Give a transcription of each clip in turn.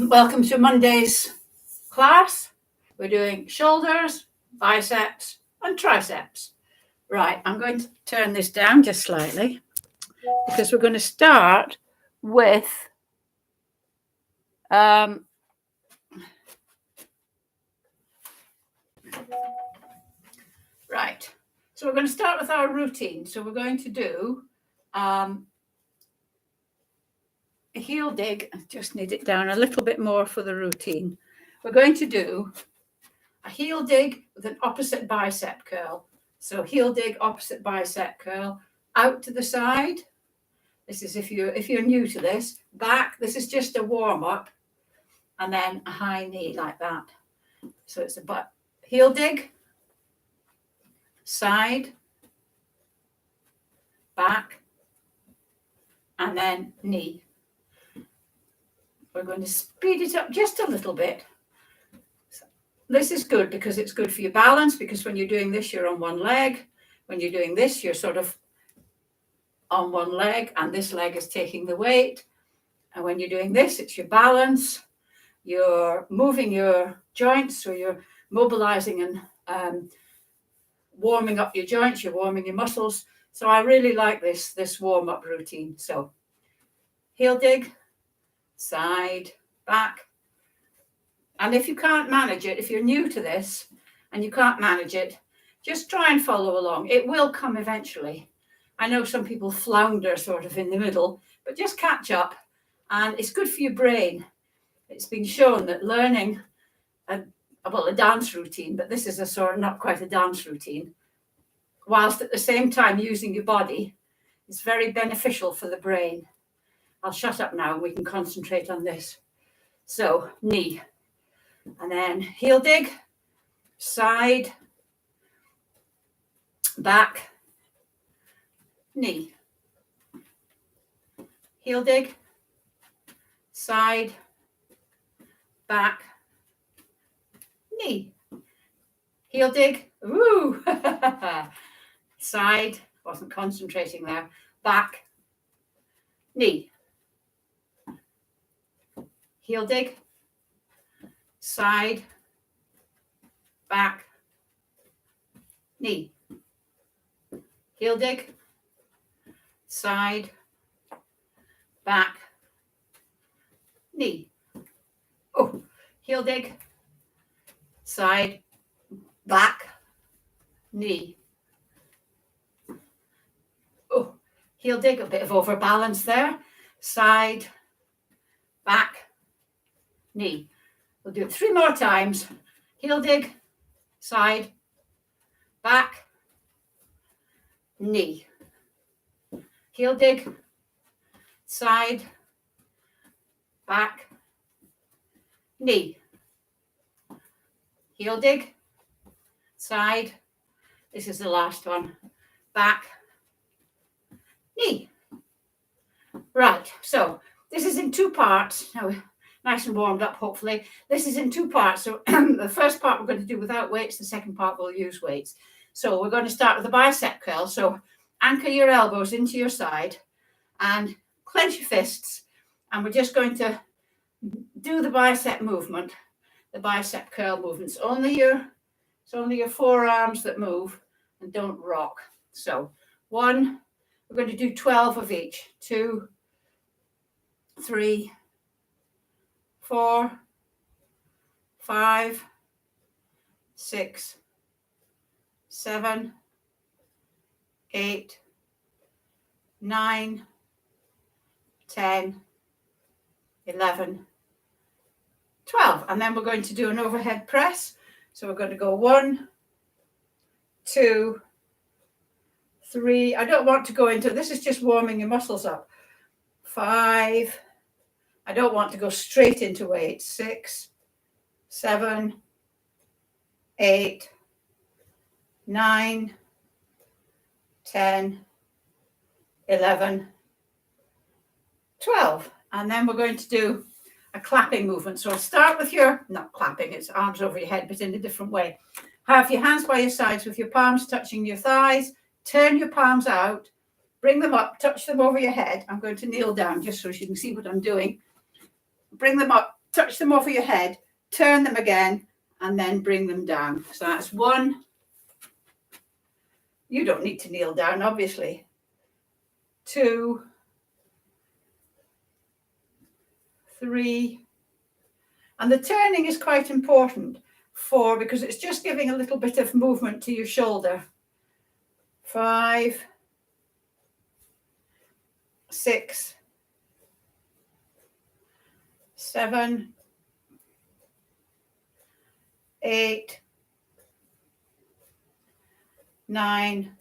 Welcome to Monday's class. We're doing shoulders, biceps, and triceps. Right, I'm going to turn this down just slightly because we're going to start with right. So we're going to start with our routine. So we're going to do a heel dig. I just need it down a little bit more for the routine. We're going to do a heel dig with an opposite bicep curl. So heel dig, opposite bicep curl, out to the side. This is if you're new to this. Back, this is just a warm up, and then a high knee like that. So it's a heel dig, side, back, and then knee. We're going to speed it up just a little bit. This is good because it's good for your balance, because when you're doing this, you're on one leg. When you're doing this, you're sort of on one leg, and this leg is taking the weight. And when you're doing this, it's your balance. You're moving your joints, so you're mobilizing and warming up your joints, you're warming your muscles. So I really like this warm-up routine. So heel dig, side, back. And if you can't manage it, if you're new to this and you can't manage it, just try and follow along. It will come eventually. I know some people flounder sort of in the middle, but just catch up. And it's good for your brain. It's been shown that learning a dance routine, but this is a sort of not quite a dance routine, whilst at the same time using your body, is very beneficial for the brain. I'll shut up now and we can concentrate on this. So knee. And then heel dig, side, back, knee. Heel dig, side, back, knee. Heel dig, ooh, side, wasn't concentrating there, back, knee. Heel dig, side, back, knee. Heel dig, side, back, knee. Oh, heel dig, side, back, knee. Oh, heel dig, a bit of overbalance there. Side, back, knee. We'll do it 3 more times. Heel dig, side, back, knee. Heel dig, side, back, knee. Heel dig, side. This is the last one. Back, knee. Right, so this is in 2 parts. Now, nice and warmed up, hopefully. This is in 2 parts. So the first part we're going to do without weights. The second part we'll use weights. So we're going to start with the bicep curl. So anchor your elbows into your side and clench your fists. And we're just going to do the bicep movement, the bicep curl movements. It's only your forearms that move and don't rock. So 1, we're going to do 12 of each. 2, 3, 4, 5, 6, 7, 8, 9, 10, 11, 12. And then we're going to do an overhead press. So we're going to go 1, 2, 3. I don't want to go into this, is just warming your muscles up. 5. I don't want to go straight into weight. 6, 7, 8, 9, 10, 11, 12. And then we're going to do a clapping movement. So start with not clapping, it's arms over your head, but in a different way. Have your hands by your sides with your palms touching your thighs. Turn your palms out, bring them up, touch them over your head. I'm going to kneel down just so you can see what I'm doing. Bring them up touch them over your head, turn them again, and then bring them down. So that's 1. You don't need to kneel down, obviously. 2, 3, and the turning is quite important. 4, because it's just giving a little bit of movement to your shoulder. 5, 6, 7, 8, 9,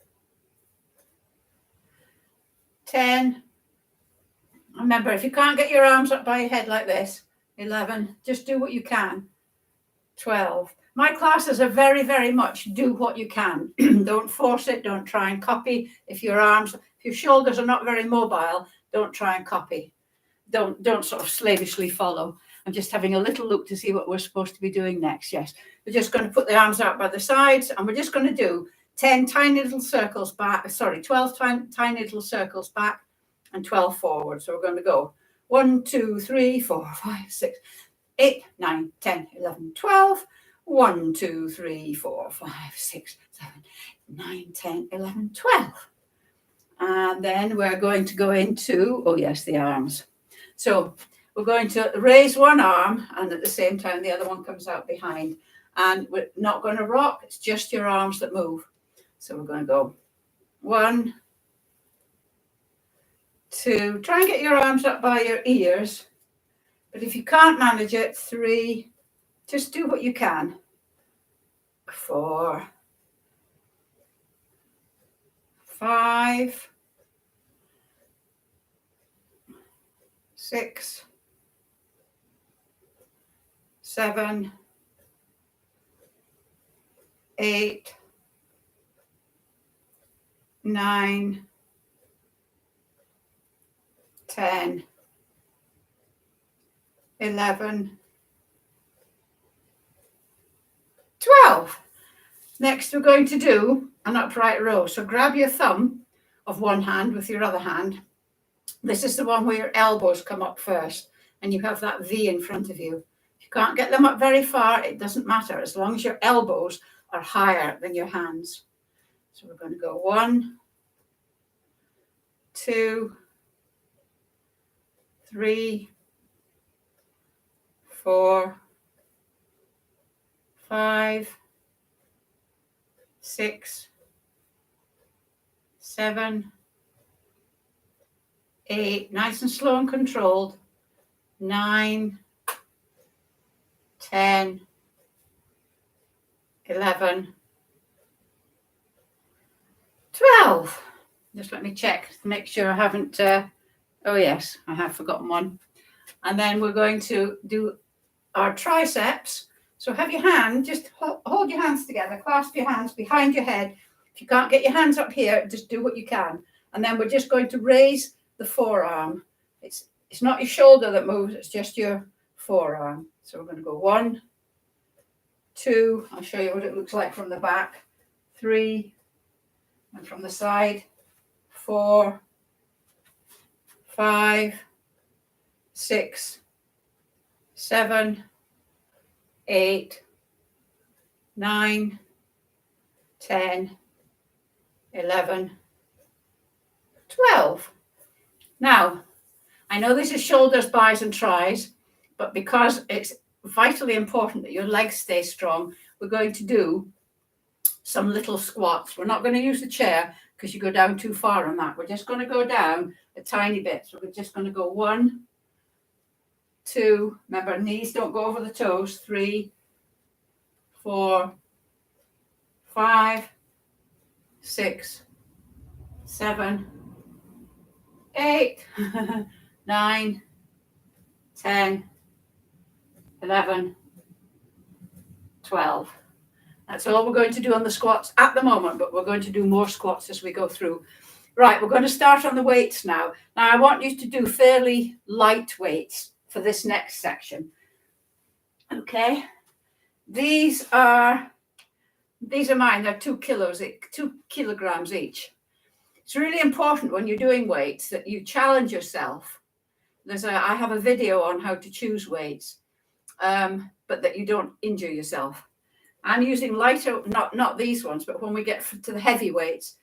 10. Remember, if you can't get your arms up by your head like this, 11, just do what you can. 12. My classes are very, very much do what you can. Don't force it. Don't try and copy. If your shoulders are not very mobile, don't try and copy. Don't sort of slavishly follow. I'm just having a little look to see what we're supposed to be doing next. Yes, we're just going to put the arms out by the sides, and we're just going to do 10 tiny little circles back. Sorry, 12 tiny little circles back and 12 forward. So we're going to go 1, 2, 3, 4, 5, 6, 8, 9, 10, 11, 12. 1, 2, 3, 4, 5, 6, 7, 9, 10, 11, 12. And then we're going to go into, oh yes, the arms. So we're going to raise one arm, and at the same time the other one comes out behind. And we're not going to rock, it's just your arms that move. So we're going to go 1, 2, try and get your arms up by your ears. But if you can't manage it, 3, just do what you can. 4, 5, 6, 7, 8, 9, 10, 11, 12. Next, we're going to do an upright row. So grab your thumb of one hand with your other hand. This is the one where your elbows come up first, and you have that V in front of you. If you can't get them up very far, it doesn't matter, as long as your elbows are higher than your hands. So we're going to go 1, 2, 3, 4, 5, 6, 7, 8, nice and slow and controlled, 9, 10, 11, 12. Just let me check to make sure I haven't, oh yes, I have forgotten one. And then we're going to do our triceps. So have your hand, just hold your hands together, clasp your hands behind your head. If you can't get your hands up here, just do what you can. And then we're just going to raise the forearm. It's not your shoulder that moves, it's just your forearm. So we're going to go 1, 2, I'll show you what it looks like from the back, 3, and from the side, 4, 5, 6, 7, 8, 9, 10, 11, 12. Now, I know this is shoulders, buys, and tries, but because it's vitally important that your legs stay strong, we're going to do some little squats. We're not going to use the chair because you go down too far on that. We're just going to go down a tiny bit. So we're just going to go 1, 2, remember, knees don't go over the toes, 3, 4, 5, 6, 7, 8, 9, 10, 11, 12. That's all we're going to do on the squats at the moment, but we're going to do more squats as we go through. Right, we're going to start on the weights now. Now, I want you to do fairly light weights for this next section. Okay, these are mine. They're 2 kilograms each. It's really important when you're doing weights that you challenge yourself. I have a video on how to choose weights. but that you don't injure yourself. I'm using lighter, not these ones, but when we get to the heavy weights,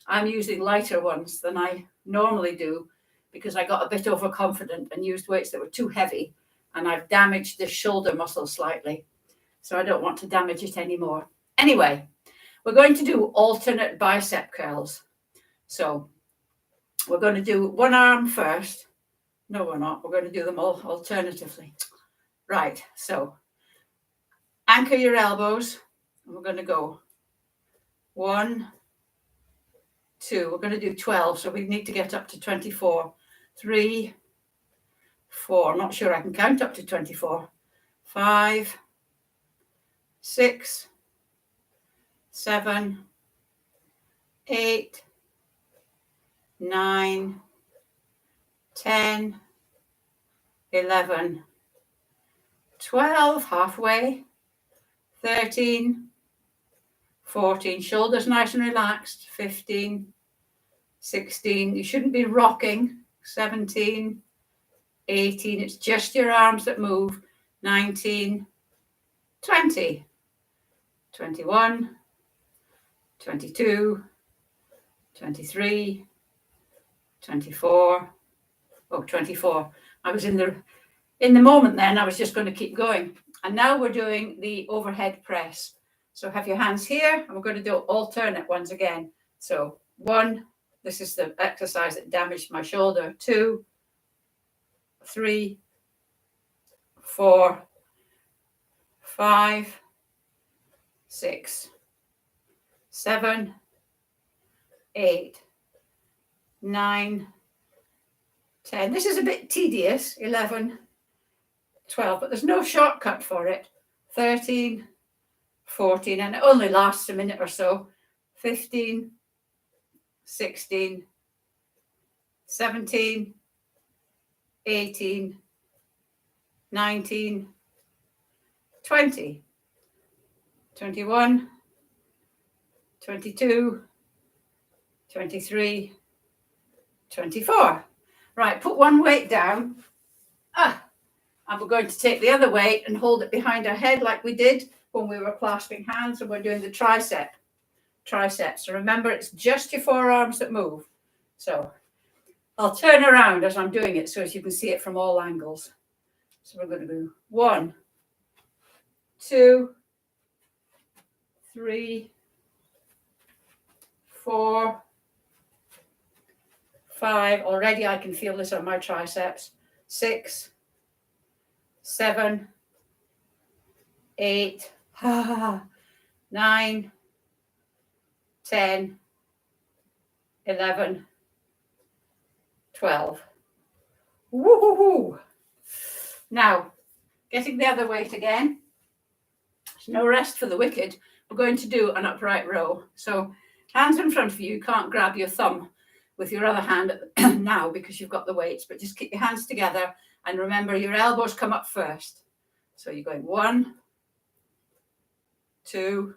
I'm using lighter ones than I normally do because I got a bit overconfident and used weights that were too heavy, and I've damaged the shoulder muscle slightly. So I don't want to damage it anymore. Anyway, we're going to do alternate bicep curls. So we're going to do one arm first. No, we're not. We're going to do them all alternatively. Right, so anchor your elbows, and we're going to go 1, 2. We're going to do 12, so we need to get up to 24. 3, 4. I'm not sure I can count up to 24. 5, 6, 7, 8, 9, 10, 11, 12, halfway, 13, 14, shoulders nice and relaxed, 15, 16, you shouldn't be rocking, 17, 18, it's just your arms that move, 19, 20, 21, 22, 23, 24, 24. I was in the moment then, I was just going to keep going. And now we're doing the overhead press. So have your hands here, and we're going to do alternate ones again. So 1, this is the exercise that damaged my shoulder. 2, 3, 4, 5, 6, 7, 8, 9, 10. This is a bit tedious. 11, 12, but there's no shortcut for it. 13, 14, and it only lasts a minute or so. 15, 16, 17, 18, 19, 20, 21, 22, 23, 24. Right, put one weight down. And we're going to take the other weight and hold it behind our head like we did when we were clasping hands, and we're doing the triceps. So remember, it's just your forearms that move. So I'll turn around as I'm doing it so as you can see it from all angles. So we're going to do 1, 2, 3, 4, 5. Already I can feel this on my triceps. 6, 7, 8, 9, 10, 11, 12. Woohoo! Now, getting the other weight again. There's no rest for the wicked. We're going to do an upright row. So hands in front of you. You can't grab your thumb with your other hand now because you've got the weights, but just keep your hands together. And remember, your elbows come up first. So you're going 1, 2,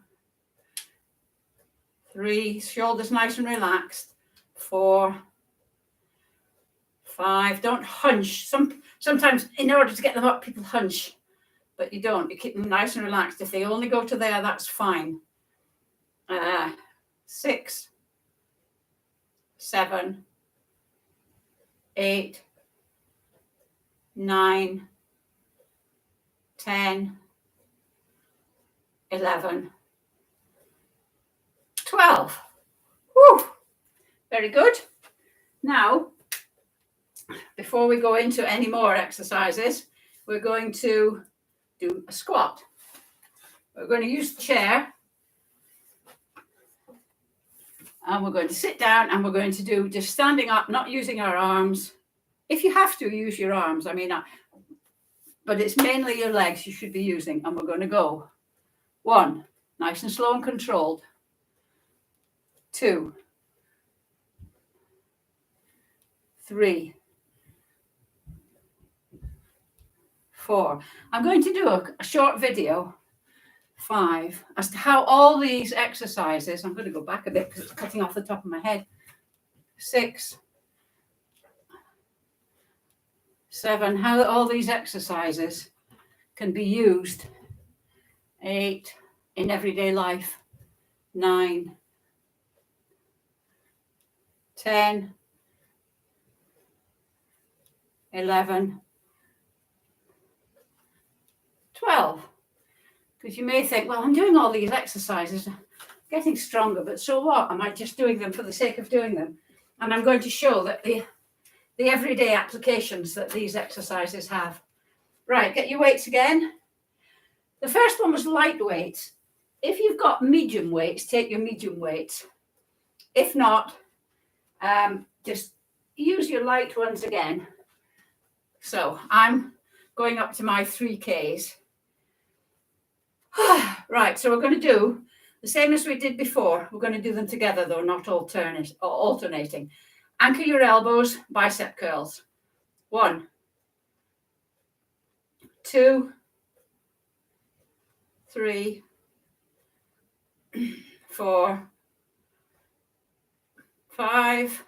3, shoulders nice and relaxed. 4, 5. Don't hunch. Sometimes in order to get them up, people hunch, but you don't. You keep them nice and relaxed. If they only go to there, that's fine. 6, 7, 8, 9, 10, 11, 12. Woo! Very good. Now, before we go into any more exercises, we're going to do a squat. We're going to use the chair, and we're going to sit down, and we're going to do just standing up, not using our arms. If you have to, use your arms. But it's mainly your legs you should be using. And we're going to go 1, nice and slow and controlled. 2, 3, 4. I'm going to do a short video, 5, as to how all these exercises, I'm going to go back a bit because it's cutting off the top of my head. 6, 7, how all these exercises can be used. 8 in everyday life. 9, 10, 11, 12. Because you may think, well, I'm doing all these exercises, getting stronger, but so what? Am I just doing them for the sake of doing them? And I'm going to show that the everyday applications that these exercises have. Right, get your weights again. The first one was light weights. If you've got medium weights, take your medium weights. If not, just use your light ones again. So I'm going up to my 3Ks. Right, so we're going to do the same as we did before. We're going to do them together, though, not alternating. Anchor your elbows, bicep curls. 1, 2, 3, 4, 5,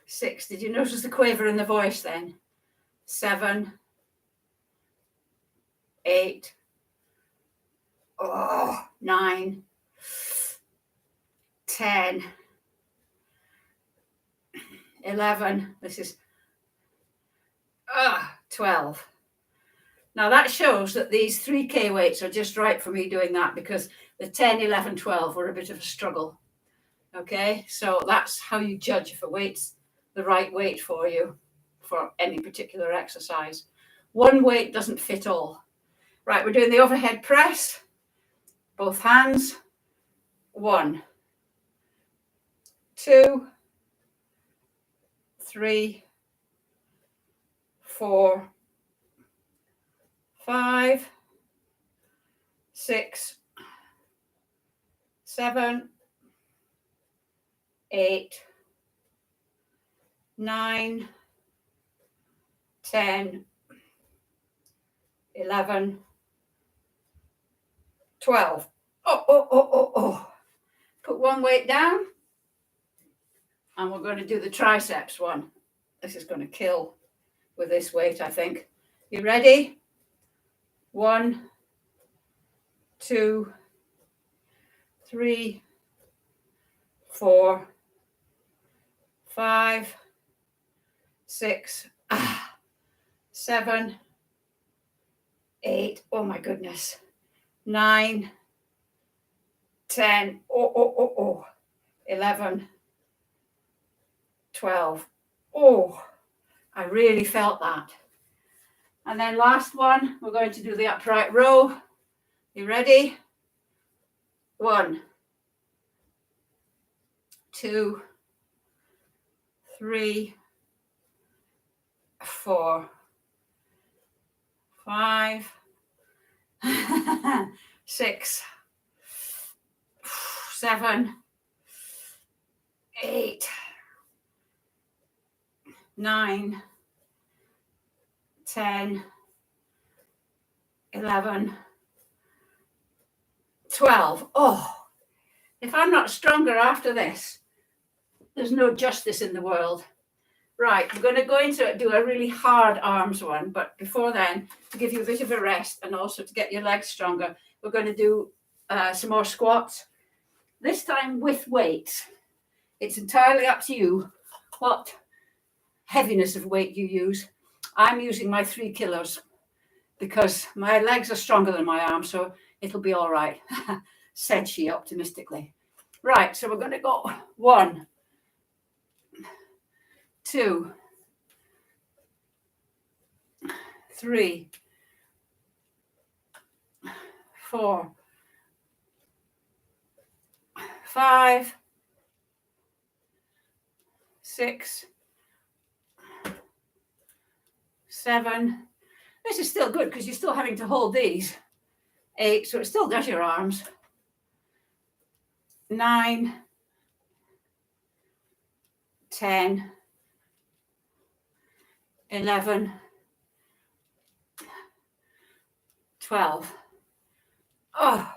6. Did you notice the quaver in the voice then? 7, 8, 9, 10, 11. This is 12. Now that shows that these 3K weights are just right for me doing that, because the 10, 11, 12 were a bit of a struggle. Okay, so that's how you judge if a weight's the right weight for you for any particular exercise. One weight doesn't fit all. Right, we're doing the overhead press, both hands. 1, 2, 3, 4, 5, 6, 7, 8, 9, 10, 11, 12. Put one weight down, and we're going to do the triceps one. This is going to kill with this weight, I think. You ready? 1, 2, 3, 4, 5, 6, 7, 8. Oh my goodness. 9, 10. 11, 12. Oh, I really felt that. And then last one, we're going to do the upright row. You ready? 1, 2, 3, 4, 5, 6, 7, 8, 9, 10, 11, 12. Oh, if I'm not stronger after this, there's no justice in the world. Right, we're going to go into it, do a really hard arms one, but before then, to give you a bit of a rest and also to get your legs stronger, we're going to do some more squats, this time with weights. It's entirely up to you what heaviness of weight you use. I'm using my 3 kilos because my legs are stronger than my arms, so it'll be all right, said she optimistically. Right, so we're going to go 1, 2, 3, 4, 5, 6, 7. This is still good because you're still having to hold these. 8, so it still does your arms. 9, 10, 11, 12. Oh,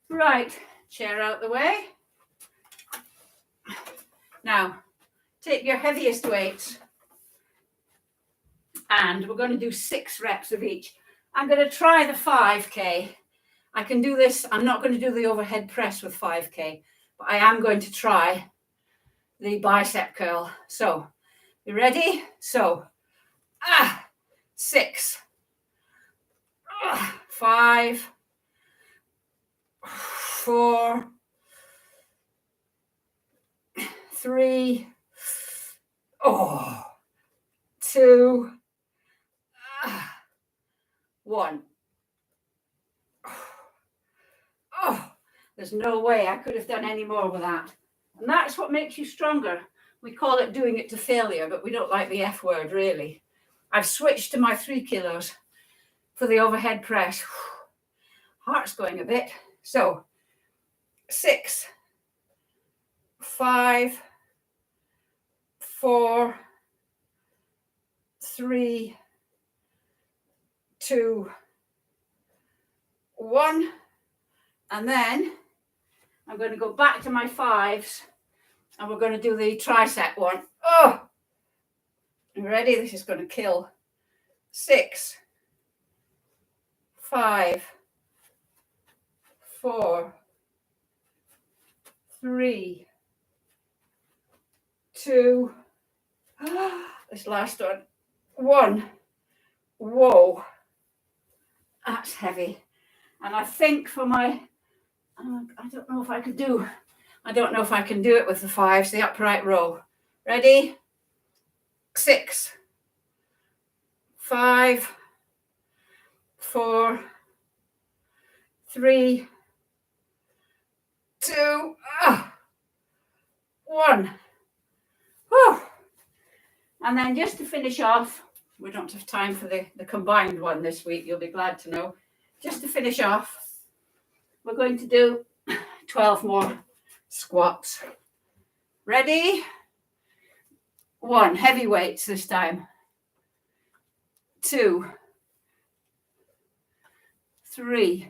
right, chair out the way. Now, take your heaviest weights And we're going to do 6 reps of each. I'm going to try the 5K. I can do this. I'm not going to do the overhead press with 5K, but I am going to try the bicep curl. So, you ready? So, 6, 5, 4, 3, 2, 1. There's no way I could have done any more with that. And that's what makes you stronger. We call it doing it to failure, but we don't like the F word, really. I've switched to my 3 kilos for the overhead press. Heart's going a bit. So 6, 5, 4, 3, 2, 1. And then I'm going to go back to my 5s and we're going to do the tricep one. You ready? This is going to kill. 6, 5, 4, 3, 2, this last one, 1. Whoa, that's heavy. And I think for my, I don't know if I can do it with the 5s, the upright row. Ready? 6, 5, 4, 3, 2, 1. Whew. And then just to finish off, we don't have time for the combined one this week, you'll be glad to know. Just to finish off, we're going to do 12 more squats. Ready? 1, heavy weights this time. 2, 3,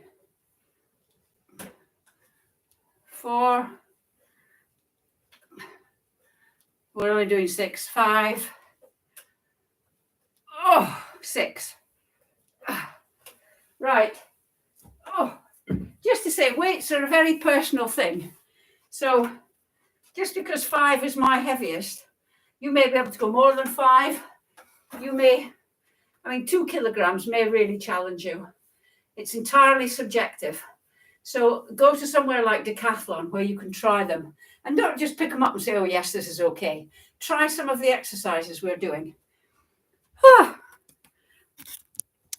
4. We're only doing 6, 5. 6. Right. Just to say, weights are a very personal thing. So just because 5 is my heaviest, you may be able to go more than 5. You may, 2 kilograms may really challenge you. It's entirely subjective. So go to somewhere like Decathlon where you can try them. And don't just pick them up and say, oh, yes, this is okay. Try some of the exercises we're doing.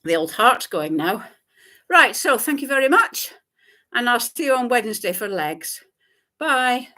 The old heart's going now. Right, so thank you very much. And I'll see you on Wednesday for legs. Bye.